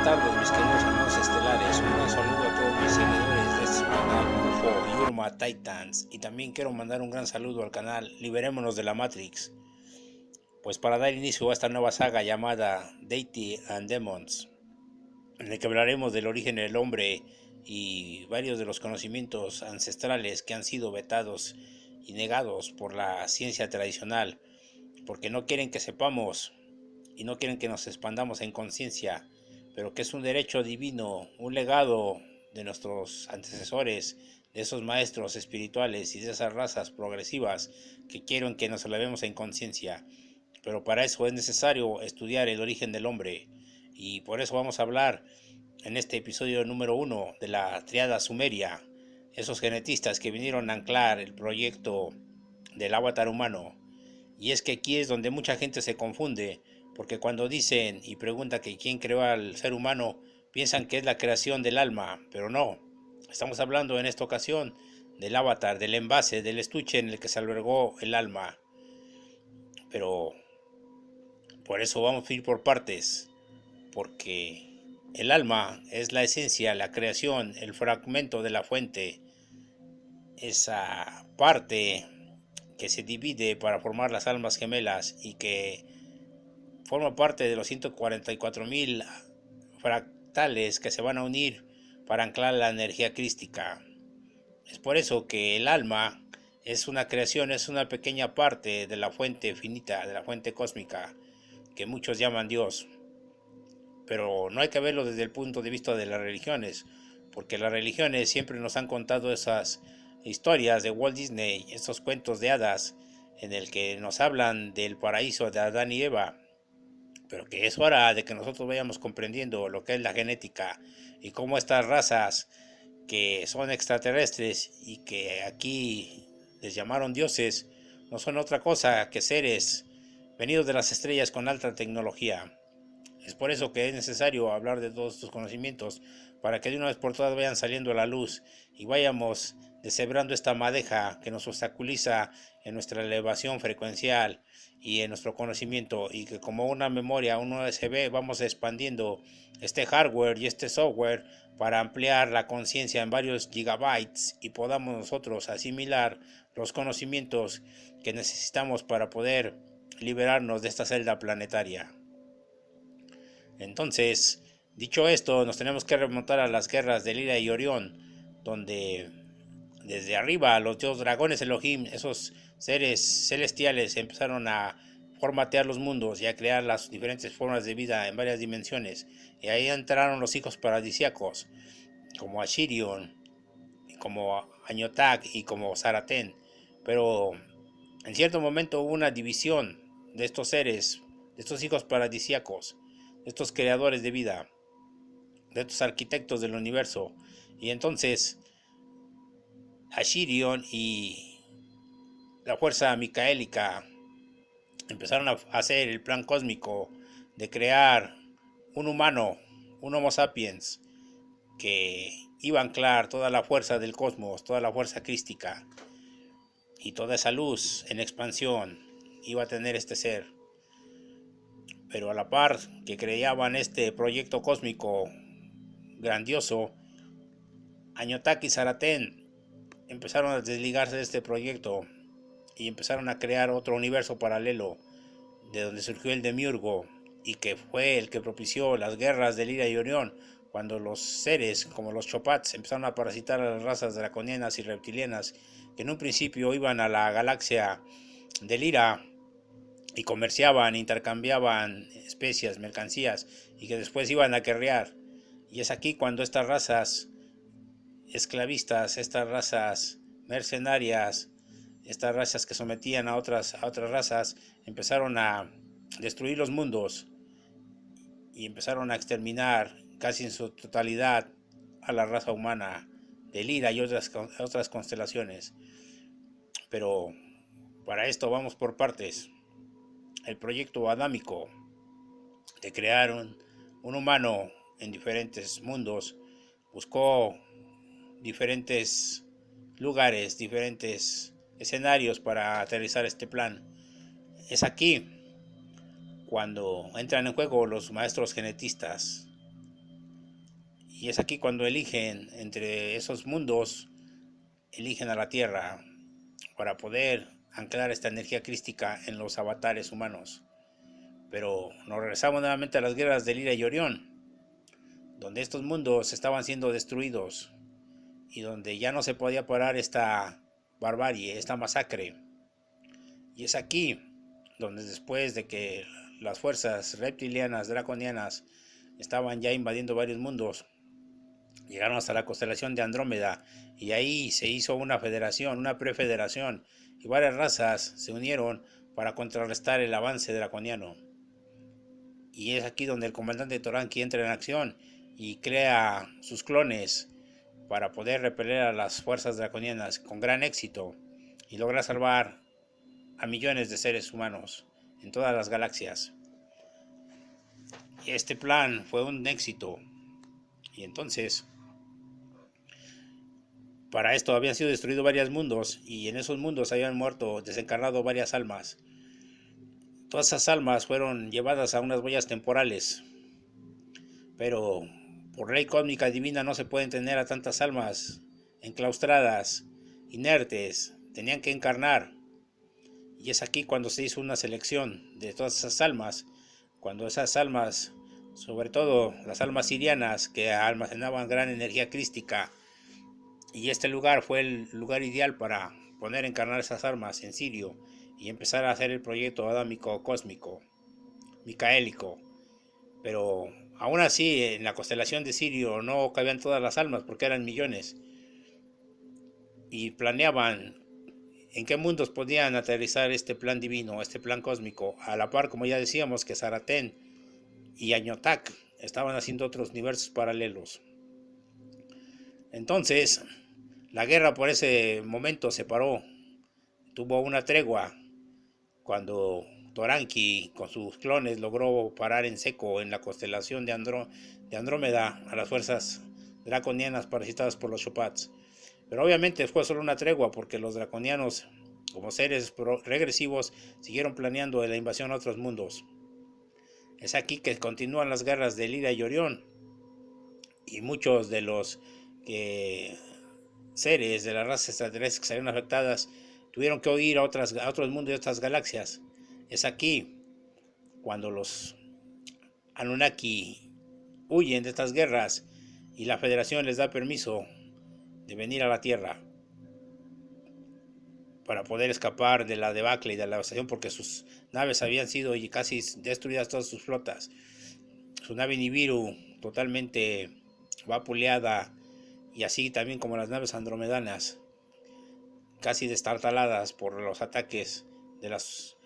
Buenas tardes, mis queridos hermanos estelares. Un gran saludo a todos mis seguidores de este canal UFO Yurma Titans. Y también quiero mandar un gran saludo al canal Liberémonos de la Matrix. Pues para dar inicio a esta nueva saga llamada Deity and Demons, en el que hablaremos del origen del hombre y varios de los conocimientos ancestrales que han sido vetados y negados por la ciencia tradicional, porque no quieren que sepamos y no quieren que nos expandamos en conciencia, pero que es un derecho divino, un legado de nuestros antecesores, de esos maestros espirituales y de esas razas progresivas que quieren que nos elevemos en conciencia. Pero para eso es necesario estudiar el origen del hombre, y por eso vamos a hablar en este episodio número 1 de la triada sumeria, esos genetistas que vinieron a anclar el proyecto del avatar humano. Y es que aquí es donde mucha gente se confunde, porque cuando dicen y preguntan que quién creó al ser humano, piensan que es la creación del alma, pero no. Estamos hablando en esta ocasión del avatar, del envase, del estuche en el que se albergó el alma. Pero por eso vamos a ir por partes, porque el alma es la esencia, la creación, el fragmento de la fuente, esa parte que se divide para formar las almas gemelas y que forma parte de los 144.000 fractales que se van a unir para anclar la energía crística. Es por eso que el alma es una creación, es una pequeña parte de la fuente finita, de la fuente cósmica, que muchos llaman Dios. Pero no hay que verlo desde el punto de vista de las religiones, porque las religiones siempre nos han contado esas historias de Walt Disney, esos cuentos de hadas, en el que nos hablan del paraíso de Adán y Eva, pero que es hora de que nosotros vayamos comprendiendo lo que es la genética y cómo estas razas que son extraterrestres y que aquí les llamaron dioses, no son otra cosa que seres venidos de las estrellas con alta tecnología. Es por eso que es necesario hablar de todos estos conocimientos, para que de una vez por todas vayan saliendo a la luz y vayamos deshebrando esta madeja que nos obstaculiza en nuestra elevación frecuencial y en nuestro conocimiento, y que como una memoria, un USB, vamos expandiendo este hardware y este software para ampliar la conciencia en varios gigabytes y podamos nosotros asimilar los conocimientos que necesitamos para poder liberarnos de esta celda planetaria. Entonces, dicho esto, nos tenemos que remontar a las guerras de Lira y Orión, donde desde arriba los dios dragones Elohim, esos seres celestiales, empezaron a formatear los mundos y a crear las diferentes formas de vida en varias dimensiones. Y ahí entraron los hijos paradisíacos, como Ashirion, como Añotak y como Zaratén. Pero en cierto momento hubo una división de estos seres, de estos hijos paradisíacos, de estos creadores de vida, de estos arquitectos del universo. Y entonces Ashirion y la fuerza micaélica empezaron a hacer el plan cósmico de crear un humano, un Homo sapiens, que iba a anclar toda la fuerza del cosmos, toda la fuerza crística y toda esa luz en expansión iba a tener este ser. Pero a la par que creaban este proyecto cósmico grandioso, Añotak y Zaratén empezaron a desligarse de este proyecto y empezaron a crear otro universo paralelo, de donde surgió el Demiurgo, y que fue el que propició las guerras de Lira y Orión, cuando los seres como los Chopats empezaron a parasitar a las razas draconianas y reptilianas, que en un principio iban a la galaxia de Lira y comerciaban, intercambiaban especias, mercancías, y que después iban a guerrear. Y es aquí cuando estas razas esclavistas, estas razas mercenarias, estas razas que sometían a otras razas, empezaron a destruir los mundos y empezaron a exterminar casi en su totalidad a la raza humana de Lira y otras constelaciones. Pero para esto vamos por partes. El proyecto adámico de crear un humano en diferentes mundos buscó diferentes lugares, diferentes escenarios para aterrizar este plan. Es aquí cuando entran en juego los maestros genetistas, Y es aquí cuando eligen entre esos mundos, eligen a la Tierra para poder anclar esta energía crística en los avatares humanos. Pero nos regresamos nuevamente a las guerras de Lira y Orión, donde estos mundos estaban siendo destruidos y donde ya no se podía parar esta barbarie, esta masacre. Y es aquí donde, después de que las fuerzas reptilianas, draconianas, estaban ya invadiendo varios mundos, llegaron hasta la constelación de Andrómeda, y ahí se hizo una federación, una prefederación, y varias razas se unieron para contrarrestar el avance draconiano. Y es aquí donde el comandante Toranki entra en acción y crea sus clones para poder repeler a las fuerzas draconianas con gran éxito, y logra salvar a millones de seres humanos en todas las galaxias. Este plan fue un éxito, y entonces para esto habían sido destruidos varios mundos, y en esos mundos habían muerto, desencarnado varias almas. Todas esas almas fueron llevadas a unas huellas temporales, pero por ley cósmica divina no se pueden tener a tantas almas enclaustradas, inertes, tenían que encarnar. Y es aquí cuando se hizo una selección de todas esas almas, cuando esas almas, sobre todo las almas sirianas que almacenaban gran energía crística, y este lugar fue el lugar ideal para poner a encarnar esas almas en Sirio y empezar a hacer el proyecto adámico cósmico, micaélico. Pero aún así, en la constelación de Sirio no cabían todas las almas porque eran millones, y planeaban en qué mundos podían aterrizar este plan divino, este plan cósmico, a la par, como ya decíamos, que Zaratén y Añotak estaban haciendo otros universos paralelos. Entonces, la guerra por ese momento se paró, tuvo una tregua cuando Toranki con sus clones logró parar en seco en la constelación de Andrómeda a las fuerzas draconianas parasitadas por los Shopats. Pero obviamente fue solo una tregua, porque los draconianos, como seres regresivos, siguieron planeando la invasión a otros mundos. Es aquí que continúan las guerras de Lira y Orión, y muchos de los seres de las razas extraterrestres que salieron afectadas tuvieron que huir a otros mundos y otras galaxias. Es aquí cuando los Anunnaki huyen de estas guerras y la Federación les da permiso de venir a la Tierra para poder escapar de la debacle y de la devastación, porque sus naves habían sido casi destruidas, todas sus flotas. Su nave Nibiru totalmente vapuleada, y así también como las naves andromedanas, casi destartaladas por los ataques de las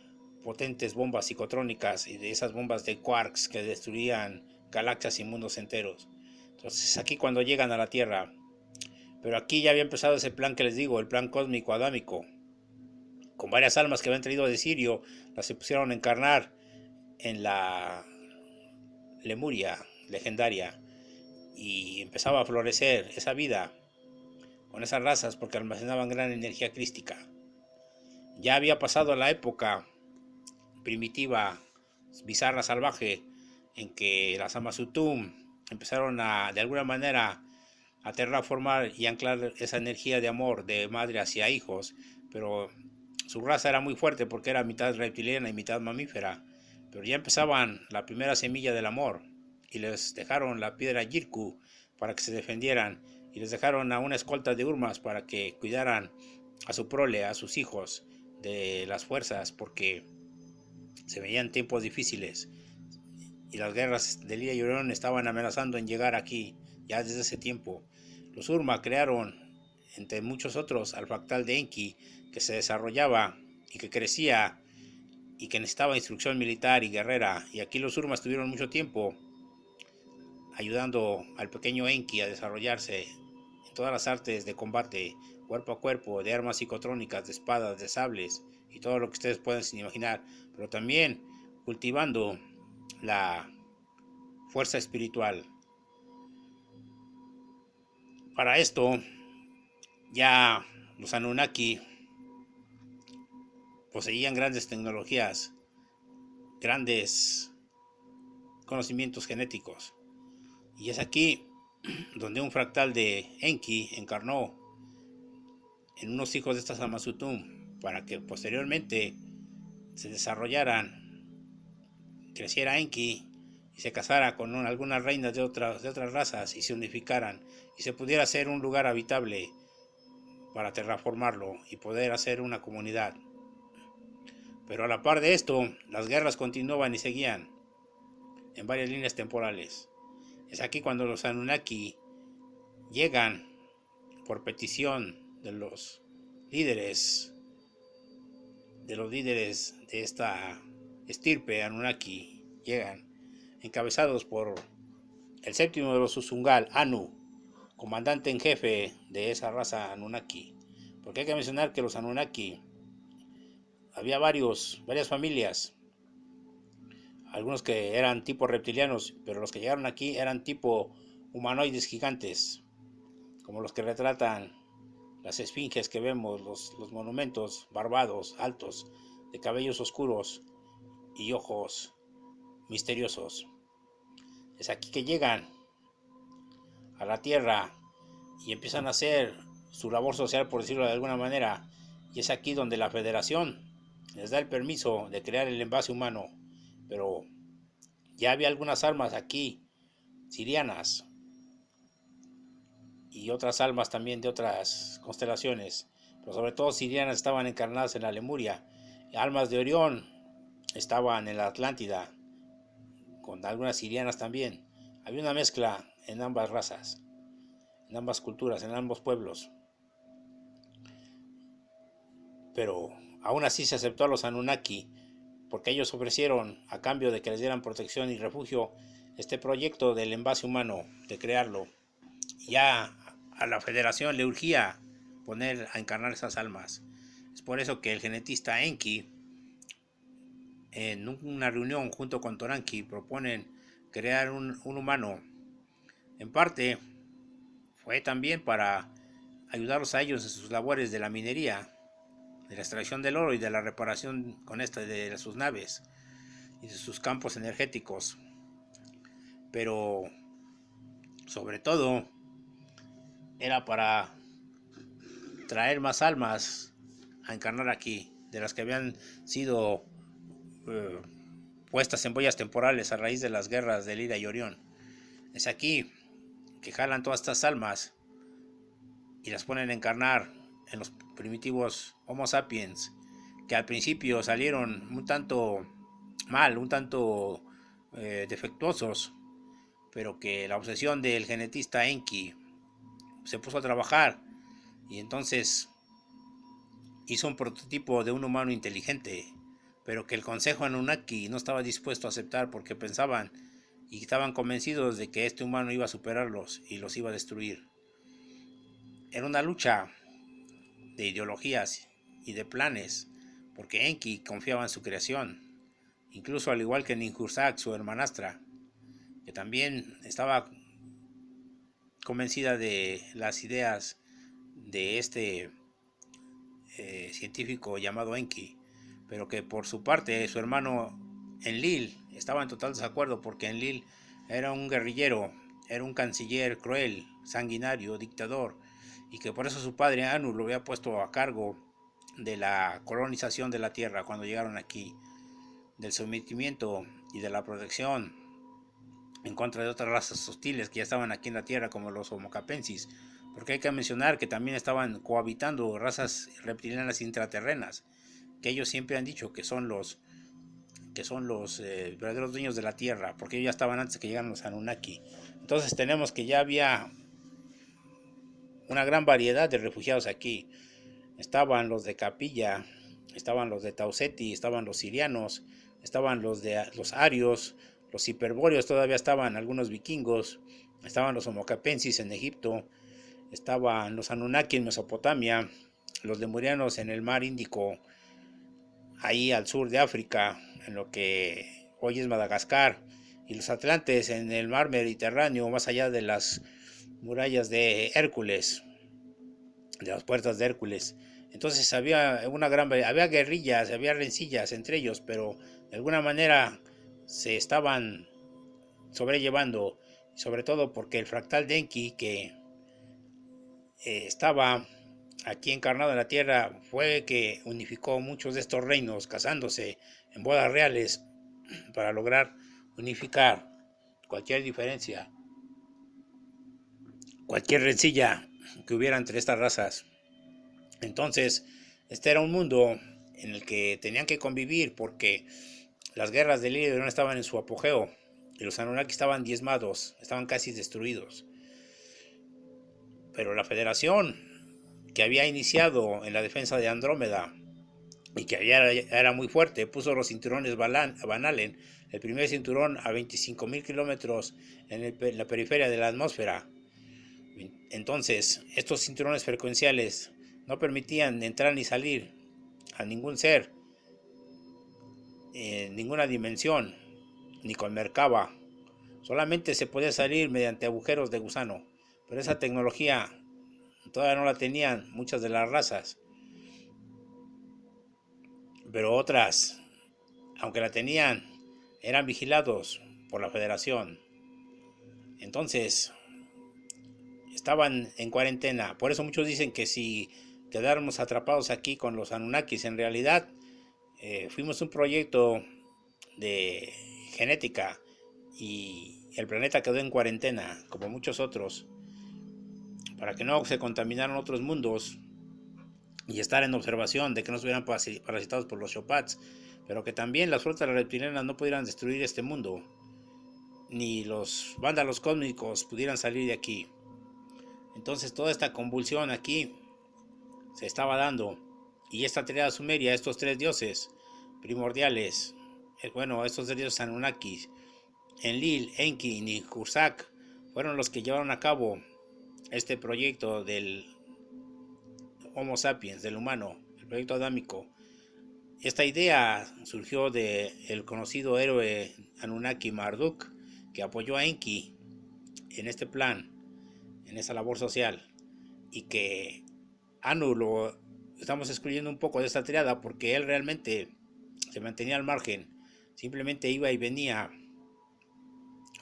potentes bombas psicotrónicas y de esas bombas de quarks que destruían galaxias y mundos enteros. Entonces aquí cuando llegan a la Tierra, pero aquí ya había empezado ese plan que les digo, el plan cósmico adámico, con varias almas que habían traído de Sirio, las se pusieron a encarnar en la Lemuria legendaria, y empezaba a florecer esa vida con esas razas porque almacenaban gran energía crística. Ya había pasado la época primitiva, bizarra, salvaje, en que las Amasutum empezaron a, de alguna manera, a terraformar y anclar esa energía de amor de madre hacia hijos, pero su raza era muy fuerte porque era mitad reptiliana y mitad mamífera. Pero ya empezaban la primera semilla del amor, y les dejaron la piedra Yirku para que se defendieran, y les dejaron a una escolta de Urmas para que cuidaran a su prole, a sus hijos, de las fuerzas, porque se veían tiempos difíciles y las guerras de Lira y Orión estaban amenazando en llegar aquí ya desde ese tiempo. Los Urma crearon, entre muchos otros, al fractal de Enki, que se desarrollaba y que crecía y que necesitaba instrucción militar y guerrera, y aquí los Urmas tuvieron mucho tiempo ayudando al pequeño Enki a desarrollarse en todas las artes de combate, cuerpo a cuerpo, de armas psicotrónicas, de espadas, de sables y todo lo que ustedes pueden imaginar, pero también cultivando la fuerza espiritual. Para esto, ya los Anunnaki poseían grandes tecnologías, grandes conocimientos genéticos, y es aquí donde un fractal de Enki encarnó en unos hijos de esta Zamazuntum para que posteriormente se desarrollaran, creciera Enki y se casara con algunas reinas de otras razas y se unificaran y se pudiera hacer un lugar habitable para terraformarlo y poder hacer una comunidad. Pero a la par de esto, las guerras continuaban y seguían en varias líneas temporales. Es aquí cuando los Anunnaki llegan por petición de los líderes de esta estirpe Anunnaki, llegan encabezados por el séptimo de los Usungal, Anu, comandante en jefe de esa raza Anunnaki. Porque hay que mencionar que los Anunnaki había varias familias, algunos que eran tipo reptilianos, pero los que llegaron aquí eran tipo humanoides gigantes, como los que retratan las esfinges que vemos, los monumentos barbados, altos, de cabellos oscuros y ojos misteriosos. Es aquí que llegan a la Tierra y empiezan a hacer su labor social, por decirlo de alguna manera, y es aquí donde la Federación les da el permiso de crear el envase humano, pero ya había algunas almas aquí, sirianas, y otras almas también de otras constelaciones, pero sobre todo sirianas estaban encarnadas en la Lemuria, almas de Orión estaban en la Atlántida, con algunas sirianas también. Había una mezcla en ambas razas, en ambas culturas, en ambos pueblos. Pero aún así se aceptó a los Anunnaki, porque ellos ofrecieron, a cambio de que les dieran protección y refugio, este proyecto del envase humano, de crearlo. Ya a la Federación le urgía poner a encarnar esas almas. Es por eso que el genetista Enki, en una reunión junto con Toranki, proponen crear un humano. En parte fue también para ayudarlos a ellos en sus labores de la minería, de la extracción del oro y de la reparación con de sus naves y de sus campos energéticos. Pero sobre todo era para traer más almas a encarnar aquí, de las que habían sido puestas en boyas temporales a raíz de las guerras de Lira y Orión. Es aquí que jalan todas estas almas y las ponen a encarnar en los primitivos Homo sapiens, que al principio salieron un tanto mal, un tanto defectuosos, pero que la obsesión del genetista Enki se puso a trabajar y entonces hizo un prototipo de un humano inteligente, pero que el Consejo Anunnaki no estaba dispuesto a aceptar porque pensaban y estaban convencidos de que este humano iba a superarlos y los iba a destruir. Era una lucha de ideologías y de planes, porque Enki confiaba en su creación, incluso al igual que Ninhursag, su hermanastra, que también estaba convencida de las ideas de este científico llamado Enki, pero que por su parte su hermano Enlil estaba en total desacuerdo, porque Enlil era un guerrillero, era un canciller cruel, sanguinario, dictador, y que por eso su padre Anu lo había puesto a cargo de la colonización de la tierra cuando llegaron aquí, del sometimiento y de la protección en contra de otras razas hostiles que ya estaban aquí en la tierra, como los Homo capensis, porque hay que mencionar que también estaban cohabitando razas reptilianas intraterrenas, que ellos siempre han dicho que son los verdaderos dueños de la tierra, porque ellos ya estaban antes que llegaran los Anunnaki. Entonces tenemos que ya había una gran variedad de refugiados aquí. Estaban los de Capilla, estaban los de Tauseti, estaban los sirianos, estaban los arios, los hiperbóreos, todavía estaban algunos vikingos, estaban los homocapensis en Egipto, estaban los Anunnaki en Mesopotamia, los lemurianos en el mar Índico, ahí al sur de África, en lo que hoy es Madagascar, y los atlantes en el mar Mediterráneo, más allá de las murallas de Hércules, de las puertas de Hércules. Entonces había había guerrillas, había rencillas entre ellos, pero de alguna manera se estaban sobrellevando sobre todo porque el fractal de Enki, que estaba aquí encarnado en la tierra, fue que unificó muchos de estos reinos, casándose en bodas reales para lograr unificar cualquier diferencia, cualquier rencilla que hubiera entre estas razas. Entonces, este era un mundo en el que tenían que convivir porque las guerras de Lil no estaban en su apogeo y los Anunnaki estaban diezmados, estaban casi destruidos. Pero la Federación, que había iniciado en la defensa de Andrómeda y que era muy fuerte, puso los cinturones Van Allen, el primer cinturón a 25.000 kilómetros en la periferia de la atmósfera. Entonces, estos cinturones frecuenciales no permitían entrar ni salir a ningún ser, en ninguna dimensión, ni con Merkaba. Solamente se podía salir mediante agujeros de gusano, pero esa tecnología todavía no la tenían muchas de las razas. Pero otras, aunque la tenían, eran vigilados por la Federación. Entonces, estaban en cuarentena. Por eso muchos dicen que si quedáramos atrapados aquí con los Anunnakis, en realidad fuimos un proyecto de genética y el planeta quedó en cuarentena, como muchos otros, para que no se contaminaran otros mundos y estar en observación de que no estuvieran parasitados por los Shopats, pero que también las flotas reptilianas no pudieran destruir este mundo, ni los vándalos cósmicos pudieran salir de aquí. Entonces toda esta convulsión aquí se estaba dando, y esta triada sumeria, estos tres dioses primordiales, estos tres dioses Anunnakis, Enlil, Enki y Ninhursag, fueron los que llevaron a cabo este proyecto del Homo sapiens, del humano, el proyecto adámico. Esta idea surgió del conocido héroe Anunnaki Marduk, que apoyó a Enki en este plan, en esa labor social, y que Anu lo estamos excluyendo un poco de esta triada porque él realmente se mantenía al margen, simplemente iba y venía,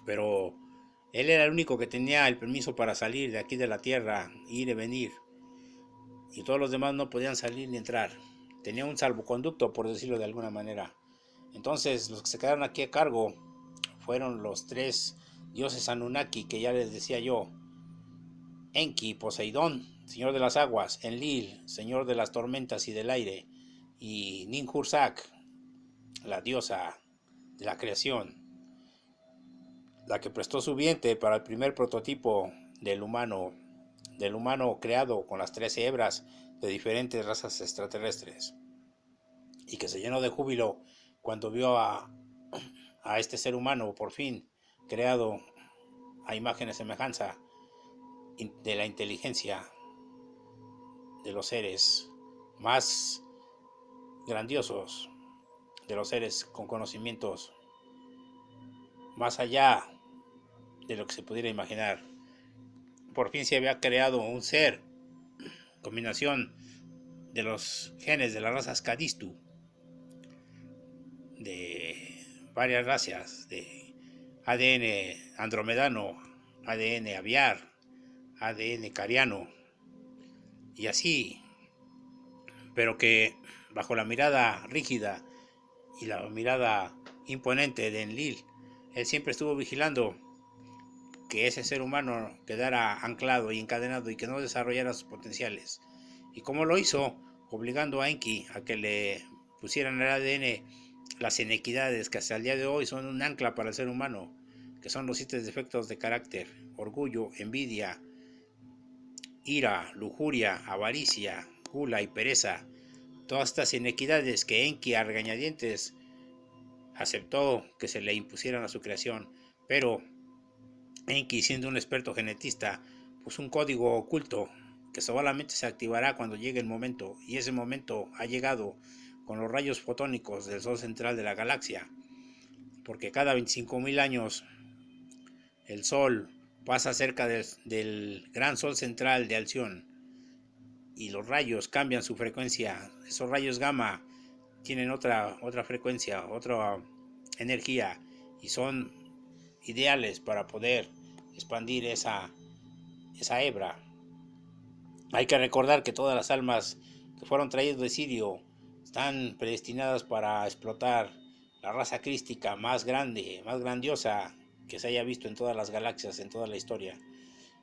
pero él era el único que tenía el permiso para salir de aquí de la tierra, ir y venir, y todos los demás no podían salir ni entrar. Tenía un salvoconducto, por decirlo de alguna manera. Entonces los que se quedaron aquí a cargo fueron los tres dioses Anunnaki que ya les decía yo: Enki, Poseidón, señor de las aguas; Enlil, señor de las tormentas y del aire; y Ninhursag, la diosa de la creación, la que prestó su vientre para el primer prototipo del humano creado con las 13 hebras de diferentes razas extraterrestres, y que se llenó de júbilo cuando vio a este ser humano por fin creado a imagen y semejanza de la inteligencia de los seres más grandiosos, de los seres con conocimientos más allá de lo que se pudiera imaginar. Por fin se había creado un ser, combinación de los genes de las razas Cadistu, de varias razas, de ADN andromedano, ADN aviar, ADN cariano, y así, pero que bajo la mirada rígida y la mirada imponente de Enlil, él siempre estuvo vigilando que ese ser humano quedara anclado y encadenado y que no desarrollara sus potenciales. ¿Y cómo lo hizo? Obligando a Enki a que le pusieran el ADN las inequidades que hasta el día de hoy son un ancla para el ser humano, que son los 7 defectos de carácter: orgullo, envidia, ira, lujuria, avaricia, gula y pereza. Todas estas inequidades que Enki a regañadientes aceptó que se le impusieran a su creación, pero Enki, siendo un experto genetista, puso un código oculto que solamente se activará cuando llegue el momento, y ese momento ha llegado con los rayos fotónicos del Sol central de la galaxia, porque cada 25.000 años el Sol pasa cerca del gran Sol central de Alción, y los rayos cambian su frecuencia. Esos rayos gamma tienen otra frecuencia, otra energía, y son ideales para poder expandir esa hebra. Hay que recordar que todas las almas que fueron traídas de Sirio están predestinadas para explotar la raza crística más grande, más grandiosa que se haya visto en todas las galaxias, en toda la historia.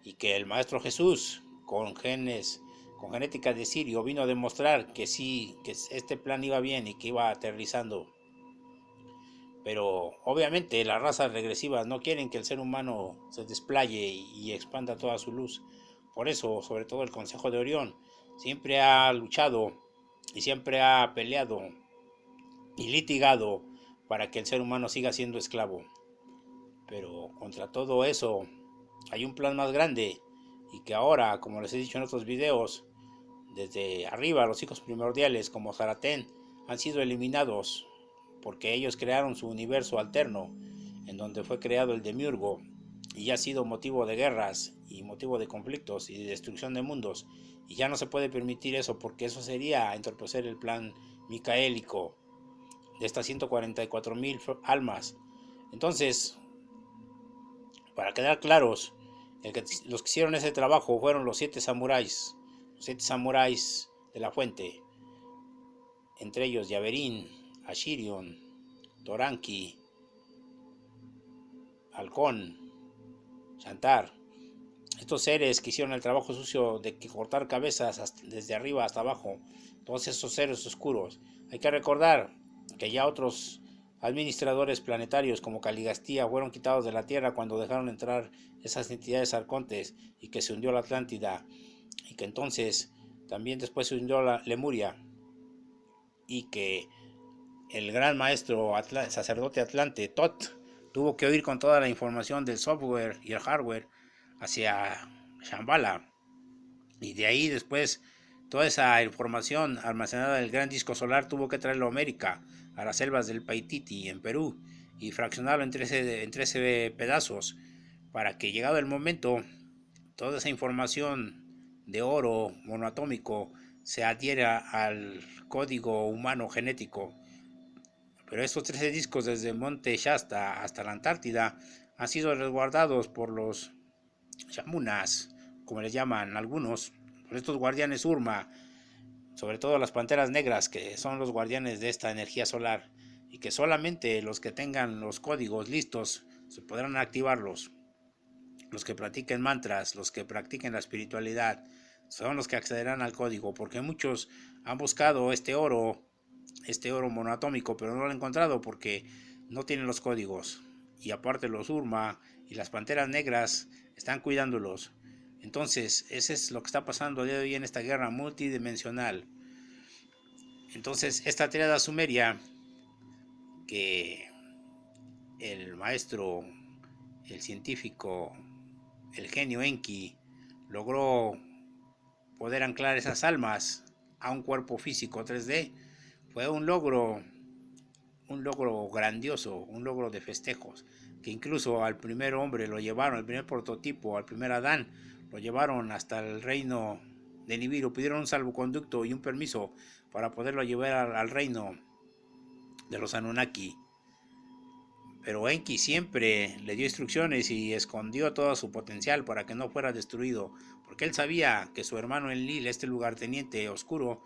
Y que el Maestro Jesús, con genética de Sirio, vino a demostrar que sí, que este plan iba bien y que iba aterrizando. Pero obviamente las razas regresivas no quieren que el ser humano se desplaye y expanda toda su luz. Por eso, sobre todo el Consejo de Orión, siempre ha luchado y siempre ha peleado y litigado para que el ser humano siga siendo esclavo. Pero contra todo eso hay un plan más grande, y que ahora, como les he dicho en otros videos, desde arriba los hijos primordiales como Zaratén han sido eliminados porque ellos crearon su universo alterno, en donde fue creado el Demiurgo, y ha sido motivo de guerras y motivo de conflictos y de destrucción de mundos, y ya no se puede permitir eso, porque eso sería entorpecer el plan micaélico de estas 144,000 almas. Entonces, para quedar claros, los que hicieron ese trabajo fueron los 7 samuráis de la fuente, entre ellos Yaverín, Ashirion, Toranki, Halcón, Shantar. Estos seres que hicieron el trabajo sucio de cortar cabezas desde arriba hasta abajo, todos esos seres oscuros. Hay que recordar que ya otros administradores planetarios como Caligastía fueron quitados de la Tierra cuando dejaron entrar esas entidades arcontes, y que se hundió la Atlántida, y que entonces también después se hundió la Lemuria, y que el gran maestro sacerdote Atlante, Tot, tuvo que huir con toda la información del software y el hardware hacia Shambhala, y de ahí después toda esa información almacenada en el gran disco solar tuvo que traerlo a América, a las selvas del Paititi en Perú, y fraccionarlo en 13 pedazos, para que llegado el momento toda esa información de oro monoatómico se adhiera al código humano genético. Pero estos 13 discos, desde Monte Shasta hasta la Antártida, han sido resguardados por los shamunas, como les llaman algunos, por estos guardianes Urma, sobre todo las panteras negras, que son los guardianes de esta energía solar, y que solamente los que tengan los códigos listos se podrán activarlos. Los que practiquen mantras, los que practiquen la espiritualidad, son los que accederán al código, porque muchos han buscado este oro monoatómico, pero no lo han encontrado porque no tienen los códigos, y aparte los Urma y las panteras negras están cuidándolos. Entonces, ese es lo que está pasando a día de hoy en esta guerra multidimensional. Entonces, esta tríada sumeria, que el maestro, el científico, el genio Enki logró poder anclar esas almas a un cuerpo físico 3D, fue un logro grandioso, un logro de festejos, que incluso al primer hombre lo llevaron, el primer prototipo, al primer Adán, lo llevaron hasta el reino de Nibiru, pidieron un salvoconducto y un permiso para poderlo llevar al reino de los Anunnaki. Pero Enki siempre le dio instrucciones y escondió todo su potencial para que no fuera destruido, porque él sabía que su hermano Enlil, este lugarteniente oscuro,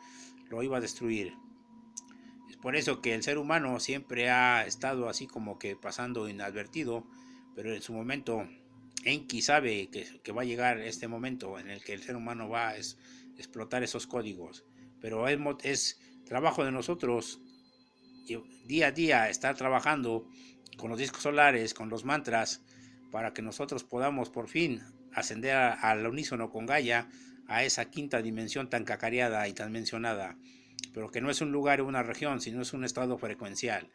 lo iba a destruir. Es por eso que el ser humano siempre ha estado así como que pasando inadvertido, pero en su momento Enki sabe que va a llegar este momento en el que el ser humano va a explotar esos códigos. Pero es trabajo de nosotros día a día estar trabajando con los discos solares, con los mantras, para que nosotros podamos por fin ascender al unísono con Gaia, a esa quinta dimensión tan cacareada y tan mencionada, pero que no es un lugar o una región, sino es un estado frecuencial,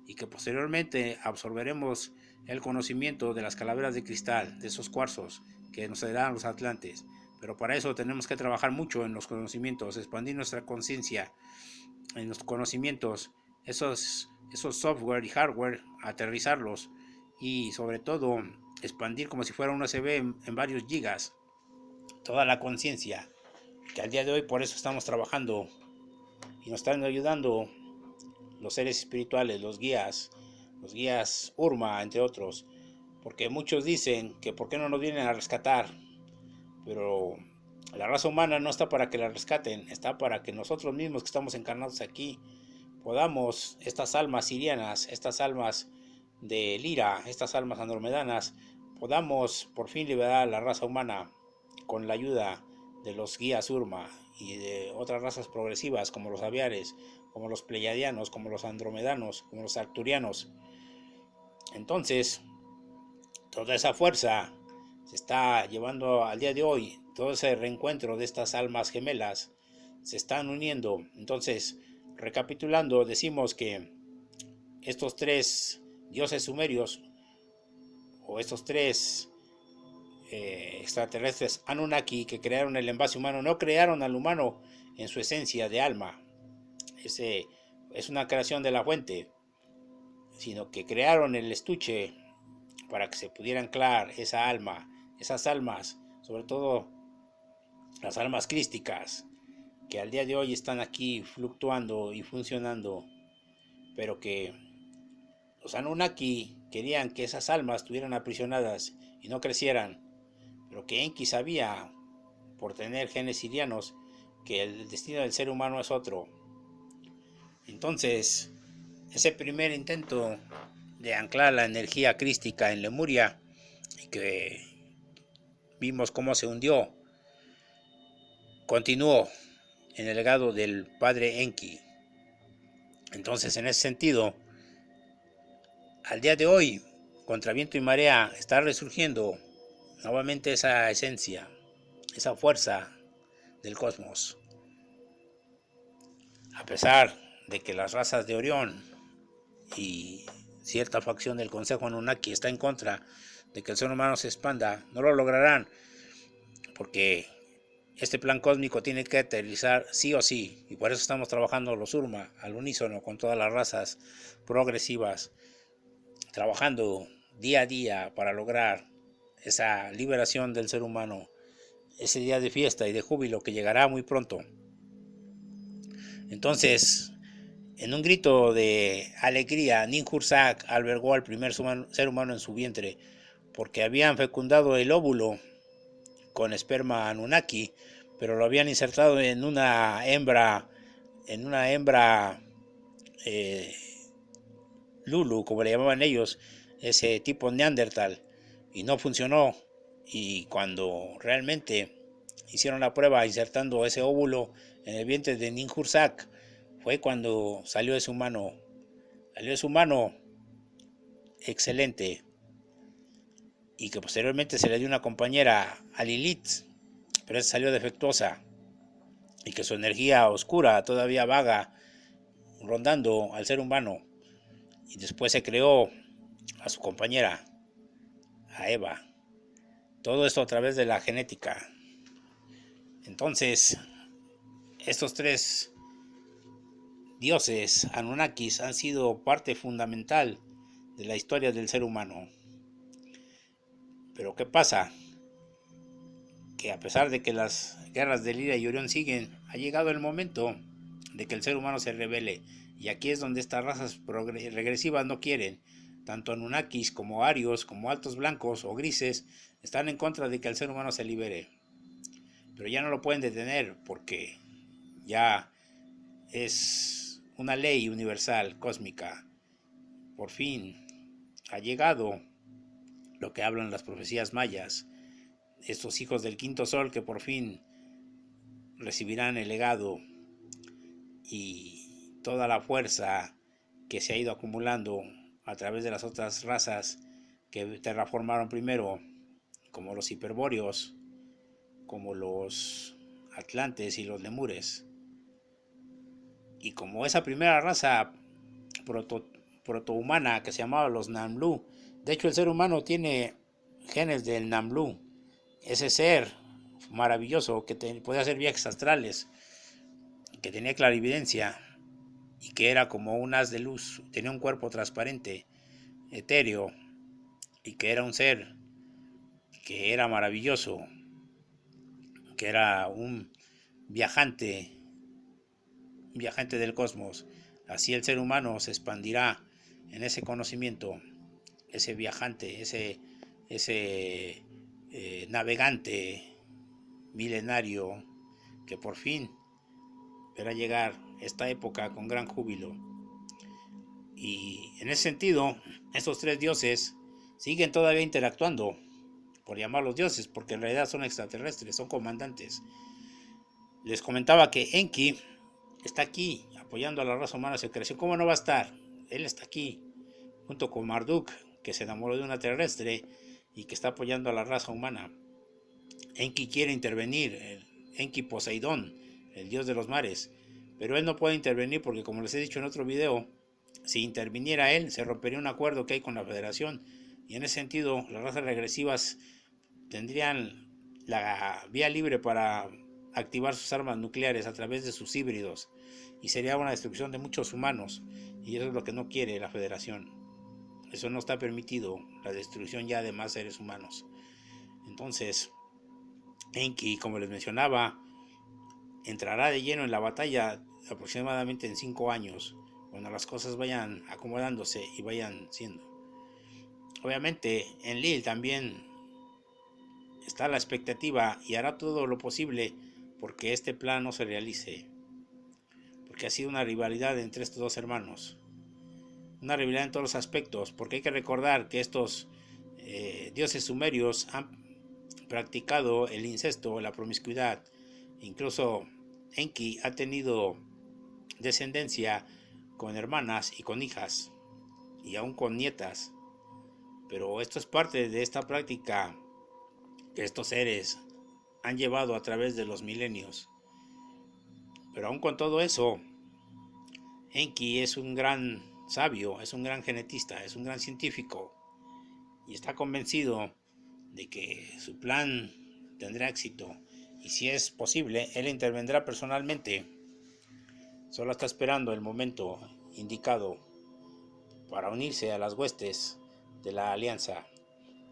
y que posteriormente absorberemos el conocimiento de las calaveras de cristal, de esos cuarzos que nos darán los atlantes. Pero para eso tenemos que trabajar mucho en los conocimientos, expandir nuestra conciencia en los conocimientos, esos software y hardware, aterrizarlos, y sobre todo expandir como si fuera un USB en varios gigas toda la conciencia, que al día de hoy por eso estamos trabajando y nos están ayudando los seres espirituales, los guías Urma, entre otros, porque muchos dicen que por qué no nos vienen a rescatar, pero la raza humana no está para que la rescaten, está para que nosotros mismos que estamos encarnados aquí podamos, estas almas sirianas, estas almas de Lira, estas almas andromedanas, podamos por fin liberar a la raza humana con la ayuda de los guías Urma y de otras razas progresivas como los aviares, como los pleiadianos, como los andromedanos, como los arcturianos. Entonces, toda esa fuerza se está llevando al día de hoy, todo ese reencuentro de estas almas gemelas se están uniendo. Entonces, recapitulando, decimos que estos tres dioses sumerios o estos tres extraterrestres Anunnaki que crearon el envase humano no crearon al humano en su esencia de alma. Ese es una creación de la fuente, sino que crearon el estuche para que se pudiera anclar esa alma, esas almas, sobre todo las almas crísticas, que al día de hoy están aquí fluctuando y funcionando, pero que los Anunnaki querían que esas almas estuvieran aprisionadas y no crecieran, pero que Enki sabía, por tener genes sirianos, que el destino del ser humano es otro. Entonces, ese primer intento de anclar la energía crística en Lemuria, y que vimos cómo se hundió, continuó en el legado del padre Enki. Entonces, en ese sentido, al día de hoy, contra viento y marea, está resurgiendo nuevamente esa esencia, esa fuerza del cosmos. A pesar de que las razas de Orión y cierta facción del Consejo Anunnaki está en contra de que el ser humano se expanda, no lo lograrán, porque este plan cósmico tiene que aterrizar sí o sí, y por eso estamos trabajando los Urma al unísono con todas las razas progresivas, trabajando día a día para lograr esa liberación del ser humano, ese día de fiesta y de júbilo que llegará muy pronto. Entonces, en un grito de alegría, Ninhursag albergó al primer ser humano en su vientre, porque habían fecundado el óvulo con esperma Anunnaki, pero lo habían insertado en una hembra Lulu, como le llamaban ellos, ese tipo Neandertal, y no funcionó. Y cuando realmente hicieron la prueba insertando ese óvulo en el vientre de Ninhursag, fue cuando salió ese humano. Salió ese humano excelente, y que posteriormente se le dio una compañera a Lilith, pero esa salió defectuosa, y que su energía oscura todavía vaga rondando al ser humano, y después se creó a su compañera, a Eva. Todo esto a través de la genética. Entonces, estos tres dioses Anunnakis han sido parte fundamental de la historia del ser humano. Pero ¿qué pasa? Que a pesar de que las guerras de Lira y Orión siguen, ha llegado el momento de que el ser humano se rebele. Y aquí es donde estas razas regresivas no quieren. Tanto Anunnakis como Arios, como altos blancos o grises, están en contra de que el ser humano se libere. Pero ya no lo pueden detener porque ya es una ley universal, cósmica. Por fin ha llegado lo que hablan las profecías mayas. Estos hijos del quinto sol que por fin recibirán el legado y toda la fuerza que se ha ido acumulando a través de las otras razas que terraformaron primero, como los hiperbóreos, como los atlantes y los lemures. Y como esa primera raza protohumana que se llamaba los Namlu, de hecho el ser humano tiene genes del Namlu, ese ser maravilloso que podía hacer viajes astrales, que tenía clarividencia y que era como un haz de luz, tenía un cuerpo transparente, etéreo, y que era un ser que era maravilloso, que era un viajante del cosmos. Así el ser humano se expandirá en ese conocimiento, ese viajante, ese ese navegante milenario que por fin verá llegar esta época con gran júbilo. Y en ese sentido, estos tres dioses siguen todavía interactuando, por llamarlos dioses, porque en realidad son extraterrestres, son comandantes. Les comentaba que Enki está aquí apoyando a la raza humana de creación. ¿Cómo no va a estar? Él está aquí, junto con Marduk, que se enamoró de una terrestre y que está apoyando a la raza humana. Enki quiere intervenir, Enki Poseidón, el dios de los mares, pero él no puede intervenir porque, como les he dicho en otro video, si interviniera él, se rompería un acuerdo que hay con la Federación, y en ese sentido las razas regresivas tendrían la vía libre para activar sus armas nucleares a través de sus híbridos, y sería una destrucción de muchos humanos, y eso es lo que no quiere la Federación. Eso no está permitido, la destrucción ya de más seres humanos. Entonces, Enki, como les mencionaba, entrará de lleno en la batalla aproximadamente en 5 años, cuando las cosas vayan acomodándose y vayan siendo. Obviamente, Enlil también está a la expectativa y hará todo lo posible porque este plan no se realice, porque ha sido una rivalidad entre estos dos hermanos, una rivalidad en todos los aspectos, porque hay que recordar que estos dioses sumerios han practicado el incesto, la promiscuidad. Incluso Enki ha tenido descendencia con hermanas y con hijas y aún con nietas, pero esto es parte de esta práctica que estos seres han llevado a través de los milenios. Pero aún con todo eso, Enki es un gran sabio, es un gran genetista, es un gran científico y está convencido de que su plan tendrá éxito, y si es posible, él intervendrá personalmente. Solo está esperando el momento indicado para unirse a las huestes de la alianza,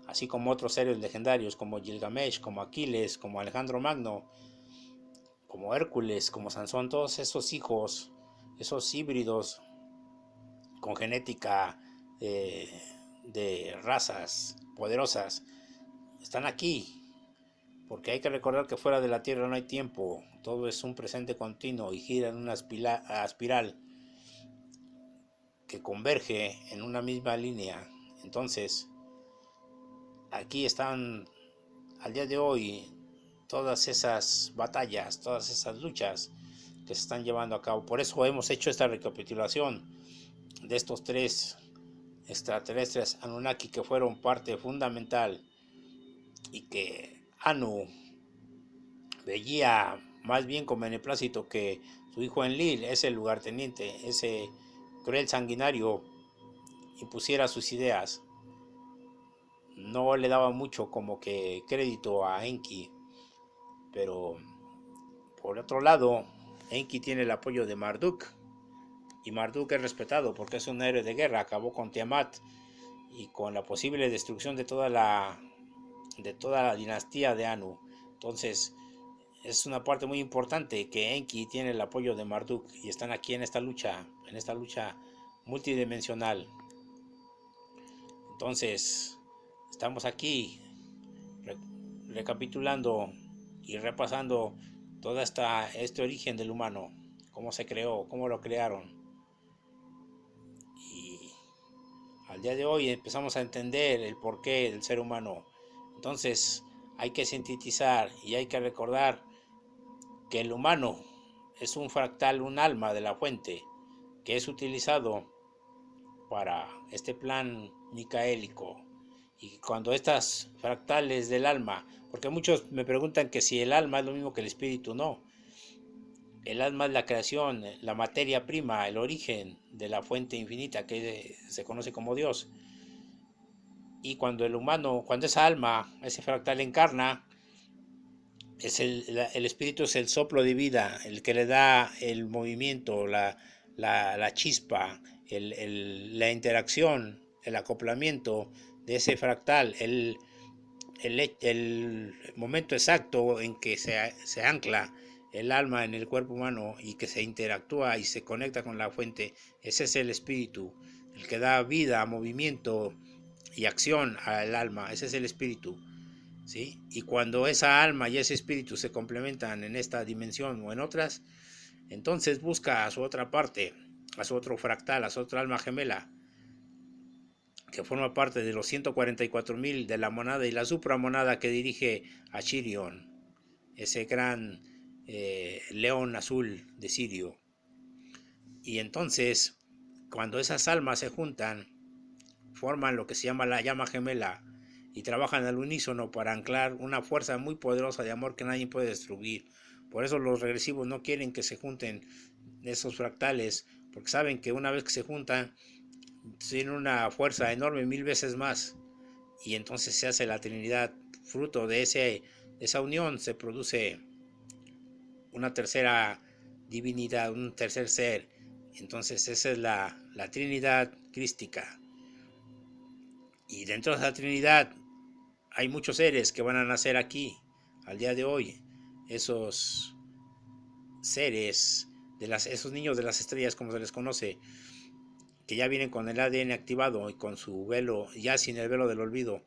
así como otros seres legendarios como Gilgamesh, como Aquiles, como Alejandro Magno, como Hércules, como Sansón. Todos esos hijos, esos híbridos con genética de razas poderosas, están aquí, porque hay que recordar que fuera de la Tierra no hay tiempo, todo es un presente continuo y gira en una espiral que converge en una misma línea. Entonces, aquí están al día de hoy todas esas batallas, todas esas luchas que se están llevando a cabo. Por eso hemos hecho esta recapitulación de estos tres extraterrestres Anunnaki que fueron parte fundamental y que Anu veía más bien con beneplácito que su hijo Enlil, ese lugarteniente, ese cruel sanguinario, impusiera sus ideas. No le daba mucho como que crédito a Enki, pero por otro lado, Enki tiene el apoyo de Marduk, y Marduk es respetado porque es un héroe de guerra, acabó con Tiamat y con la posible destrucción de toda la dinastía de Anu. Entonces, es una parte muy importante que Enki tiene el apoyo de Marduk y están aquí en esta lucha multidimensional. Entonces, estamos aquí recapitulando y repasando todo este origen del humano, cómo se creó, cómo lo crearon. Y al día de hoy empezamos a entender el porqué del ser humano. Entonces, hay que sintetizar y hay que recordar que el humano es un fractal, un alma de la fuente, que es utilizado para este plan micaélico. Y cuando estas fractales del alma, porque muchos me preguntan que si el alma es lo mismo que el espíritu, no. El alma es la creación, la materia prima, el origen de la fuente infinita que se conoce como Dios. Y cuando el humano, cuando esa alma, ese fractal encarna, el espíritu es el soplo de vida, el que le da el movimiento, la chispa, la interacción, el acoplamiento de ese fractal, el momento exacto en que se ancla el alma en el cuerpo humano y que se interactúa y se conecta con la fuente. Ese es el espíritu, el que da vida, movimiento y acción al alma. Ese es el espíritu, ¿sí? Y cuando esa alma y ese espíritu se complementan en esta dimensión o en otras, entonces busca a su otra parte, a su otro fractal, a su otra alma gemela, que forma parte de los 144.000 de la monada y la supramonada que dirige a Chirion, ese gran león azul de Sirio. Y entonces, cuando esas almas se juntan, forman lo que se llama la llama gemela y trabajan al unísono para anclar una fuerza muy poderosa de amor que nadie puede destruir. Por eso los regresivos no quieren que se junten esos fractales, porque saben que una vez que se juntan, tienen una fuerza enorme, 1000 veces más. Y entonces se hace la Trinidad. Fruto de esa unión se produce una tercera divinidad, un tercer ser. Entonces esa es la Trinidad crística. Y dentro de esa Trinidad hay muchos seres que van a nacer aquí, al día de hoy. Esos seres, esos niños de las estrellas, como se les conoce, que ya vienen con el ADN activado y con su velo, ya sin el velo del olvido.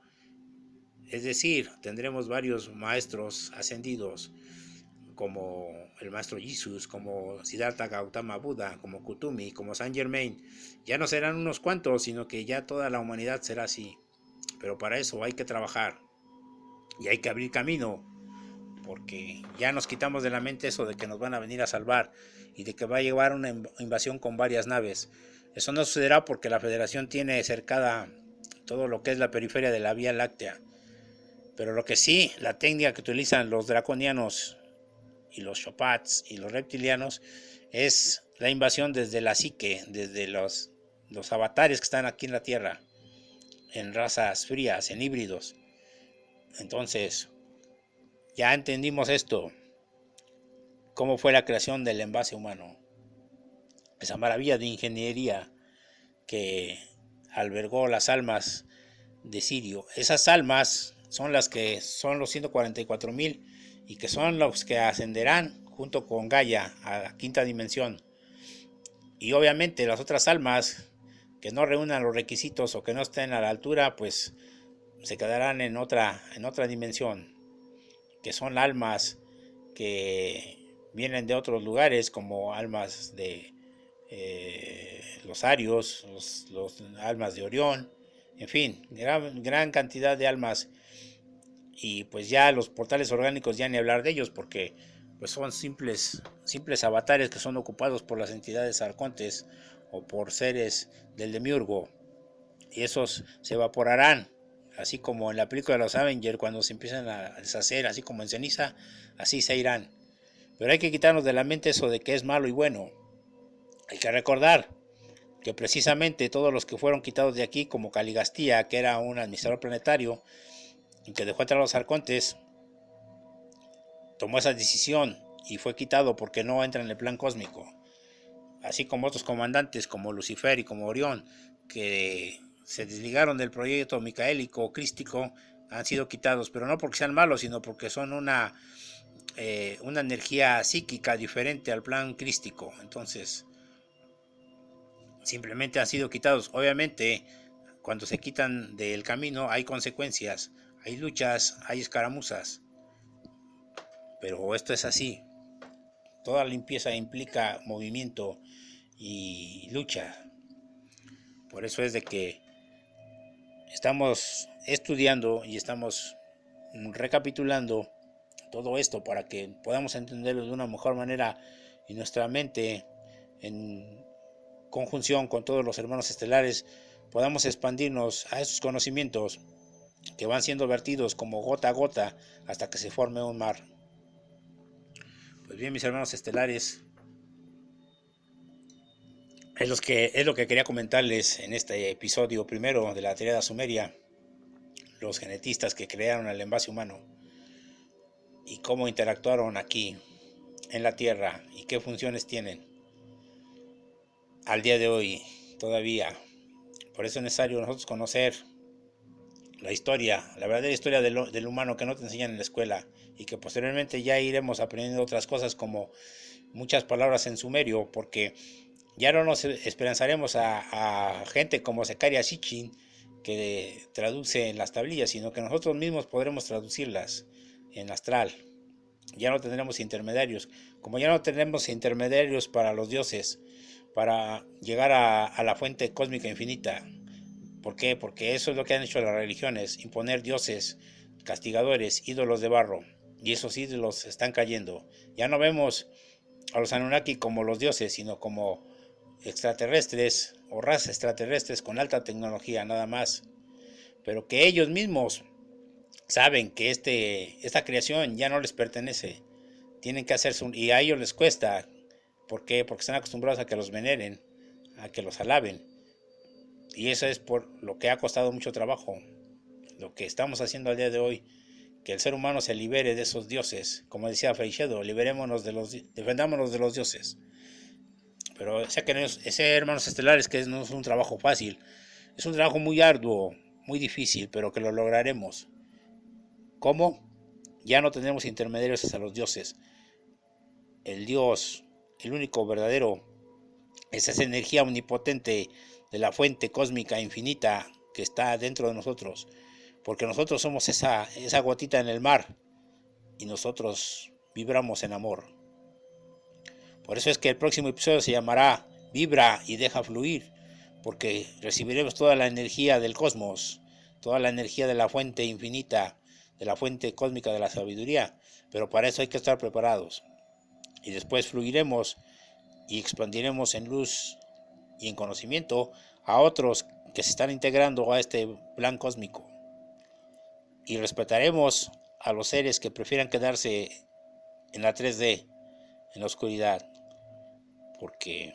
Es decir, tendremos varios maestros ascendidos, como el maestro Jesús, como Siddhartha Gautama Buda, como Kutumi, como Saint Germain. Ya no serán unos cuantos, sino que ya toda la humanidad será así. Pero para eso hay que trabajar y hay que abrir camino, porque ya nos quitamos de la mente eso de que nos van a venir a salvar y de que va a llevar una invasión con varias naves. Eso no sucederá porque la Federación tiene cercada todo lo que es la periferia de la Vía Láctea. Pero lo que sí, la técnica que utilizan los draconianos y los Shopats y los reptilianos es la invasión desde la psique, desde los avatares que están aquí en la Tierra, en razas frías, en híbridos. Entonces, ya entendimos esto, cómo fue la creación del envase humano, esa maravilla de ingeniería que albergó las almas de Sirio. Esas almas son las que son los 144.000 y que son los que ascenderán junto con Gaia a la quinta dimensión. Y obviamente las otras almas que no reúnan los requisitos o que no estén a la altura, pues se quedarán en otra dimensión, que son almas que vienen de otros lugares, como almas de los Arios, los almas de Orión, en fin, gran cantidad de almas. Y pues ya los portales orgánicos, ya ni hablar de ellos, porque pues son simples avatares que son ocupados por las entidades arcontes o por seres del demiurgo, y esos se evaporarán, así como en la película de los Avengers, cuando se empiezan a deshacer, así como en ceniza, así se irán. Pero hay que quitarnos de la mente eso de que es malo y bueno. Hay que recordar que precisamente todos los que fueron quitados de aquí, como Caligastía, que era un administrador planetario y que dejó entrar a los arcontes, tomó esa decisión y fue quitado porque no entra en el plan cósmico. Así como otros comandantes como Lucifer y como Orión, que se desligaron del proyecto micaélico crístico, han sido quitados, pero no porque sean malos, sino porque son una energía psíquica diferente al plan crístico. Entonces, simplemente han sido quitados. Obviamente, cuando se quitan del camino hay consecuencias, hay luchas, hay escaramuzas, pero esto es así. Toda limpieza implica movimiento y lucha. Por eso es de que estamos estudiando y estamos recapitulando todo esto para que podamos entenderlo de una mejor manera y nuestra mente, en conjunción con todos los hermanos estelares, podamos expandirnos a esos conocimientos que van siendo vertidos como gota a gota hasta que se forme un mar. Pues bien, mis hermanos estelares, es lo que quería comentarles en este episodio primero de la Tríada Sumeria, los genetistas que crearon el envase humano y cómo interactuaron aquí en la Tierra y qué funciones tienen al día de hoy todavía. Por eso es necesario nosotros conocer la historia, la verdadera historia del humano, que no te enseñan en la escuela, y que posteriormente ya iremos aprendiendo otras cosas como muchas palabras en sumerio, porque ya no nos esperanzaremos a gente como Zecharia Sitchin, que traduce en las tablillas, sino que nosotros mismos podremos traducirlas en astral. Ya no tendremos intermediarios. Como ya no tenemos intermediarios para los dioses, para llegar a la fuente cósmica infinita. ¿Por qué? Porque eso es lo que han hecho las religiones, imponer dioses, castigadores, ídolos de barro. Y esos ídolos están cayendo. Ya no vemos a los Anunnaki como los dioses, sino como extraterrestres o razas extraterrestres con alta tecnología, nada más. Pero que ellos mismos saben que esta creación ya no les pertenece. Tienen que hacerse y a ellos les cuesta. ¿Por qué? Porque están acostumbrados a que los veneren, a que los alaben. Y eso es por lo que ha costado mucho trabajo. Lo que estamos haciendo al día de hoy, que el ser humano se libere de esos dioses. Como decía Freixedo, defendámonos de los dioses. Pero ese hermanos estelares, que no es un trabajo fácil, es un trabajo muy arduo, muy difícil, pero que lo lograremos. ¿Cómo? Ya no tenemos intermediarios hacia los dioses. El Dios, el único verdadero, es esa energía omnipotente de la fuente cósmica infinita que está dentro de nosotros. Porque nosotros somos esa gotita en el mar y nosotros vibramos en amor. Por eso es que el próximo episodio se llamará Vibra y deja fluir, porque recibiremos toda la energía del cosmos, toda la energía de la fuente infinita, de la fuente cósmica de la sabiduría, pero para eso hay que estar preparados. Y después fluiremos y expandiremos en luz y en conocimiento a otros que se están integrando a este plan cósmico. Y respetaremos a los seres que prefieran quedarse en la 3D, en la oscuridad, porque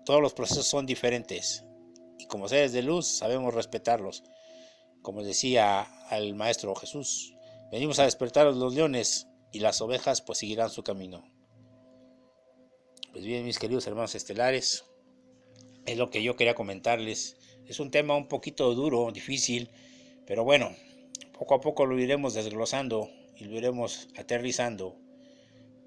todos los procesos son diferentes y como seres de luz sabemos respetarlos. Como decía el Maestro Jesús, venimos a despertar a los leones y las ovejas pues seguirán su camino. Pues bien, mis queridos hermanos estelares, es lo que yo quería comentarles. Es un tema un poquito duro, difícil, pero bueno, poco a poco lo iremos desglosando y lo iremos aterrizando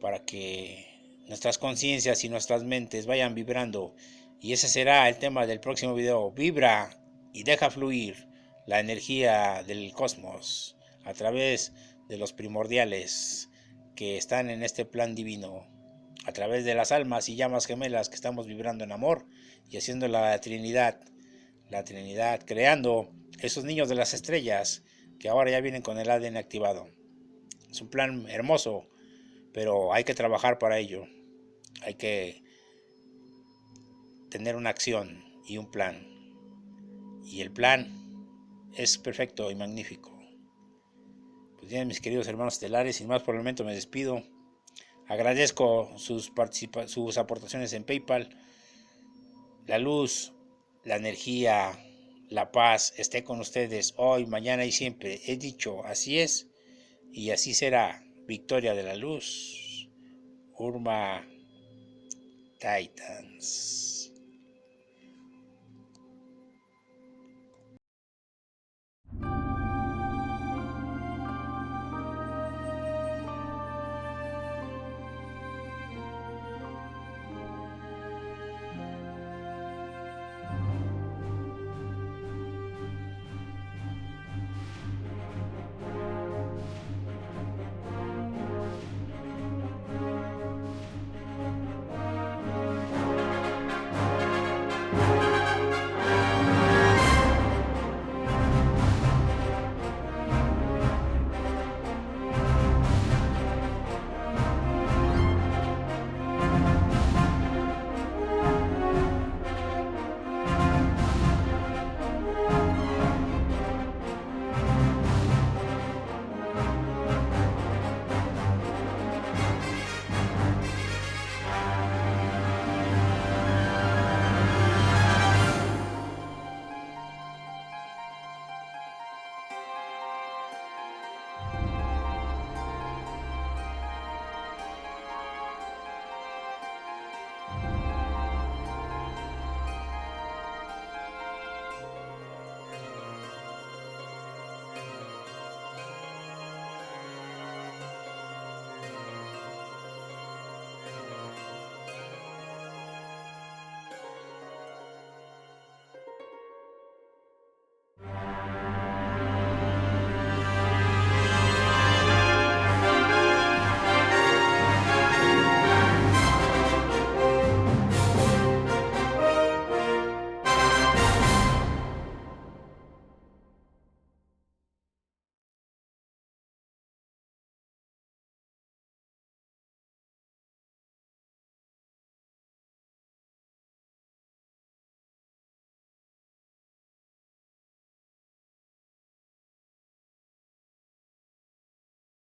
para que nuestras conciencias y nuestras mentes vayan vibrando. Y ese será el tema del próximo video. Vibra y deja fluir la energía del cosmos a través de los primordiales que están en este plan divino, a través de las almas y llamas gemelas que estamos vibrando en amor y haciendo la Trinidad, creando esos niños de las estrellas que ahora ya vienen con el ADN activado. Es un plan hermoso, pero hay que trabajar para ello. Hay que tener una acción y un plan. Y el plan es perfecto y magnífico. Pues bien, mis queridos hermanos estelares, sin más por el momento me despido. Agradezco sus aportaciones en PayPal. La luz, la energía, la paz esté con ustedes hoy, mañana y siempre. He dicho, así es y así será. Victoria de la luz. Urma Titans.